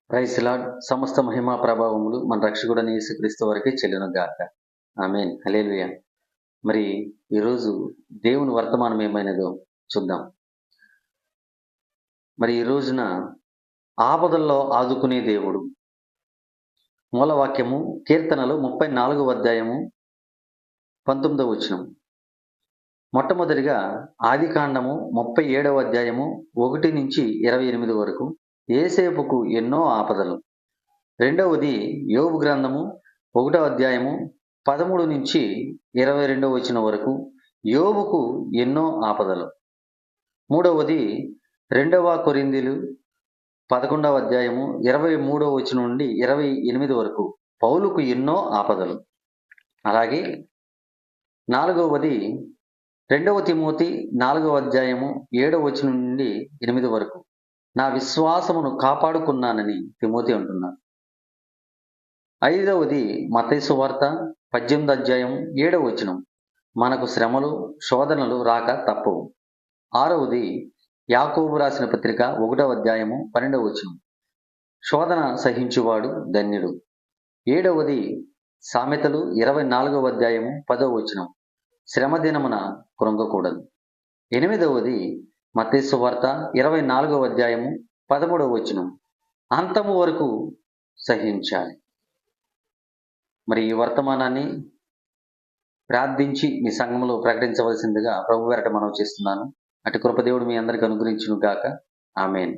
Praise lord. సమస్త మహిమా ప్రభావములు మన రక్షకుడైన యేసుక్రీస్తు వారికి చెల్లును గాక. ఆమేన్. హల్లెలూయా. మరి ఈరోజు దేవుని వర్తమానం ఏమైనదో చూద్దాం. మరి ఈ రోజున ఆపదల్లో ఆదుకునే దేవుడు. మూలవాక్యము కీర్తనలు 34వ అధ్యాయము 19వ వచనం. మొట్టమొదటిగా ఆదికాండము 37వ అధ్యాయము 1 నుంచి 28 వరకు యేసేపుకు ఎన్నో ఆపదలు. రెండవది యోబు గ్రంథము 1వ అధ్యాయము 13 నుంచి 22వ వచనం వరకు యోబుకు ఎన్నో ఆపదలు. మూడవది 2వ కొరింథీలు 11వ అధ్యాయము 23వ వచనం నుండి 28 వరకు పౌలుకు ఎన్నో ఆపదలు. అలాగే నాలుగవది 2వ తిమోతి 4వ అధ్యాయము 7వ వచనం నుండి 8 వరకు నా విశ్వాసమును కాపాడుకున్నానని తిమోతి అంటున్నాడు. ఐదవది మత్తయి సువార్త 18వ అధ్యాయం 7వ వచనం మనకు శ్రమలు శోధనలు రాక తప్పవు. ఆరవది యాకోబు రాసిన పత్రిక 1వ అధ్యాయము 12వ వచనం శోధన సహించువాడు ధన్యుడు. ఏడవది సామెతలు 24వ అధ్యాయము 10వ వచనం శ్రమ దినమున కృంగకూడదు. ఎనిమిదవది మత్తయి సువార్త 24వ అధ్యాయము 13వ వచనం అంతము వరకు సహించాలి. మరి ఈ వర్తమానాన్ని ప్రార్థించి మీ సంఘంలో ప్రకటించవలసిందిగా ప్రభు పేరట మనవి చేస్తున్నాను. అటు కృపదేవుడు మీ అందరికి అనుగ్రహించును గాక. ఆమేన్.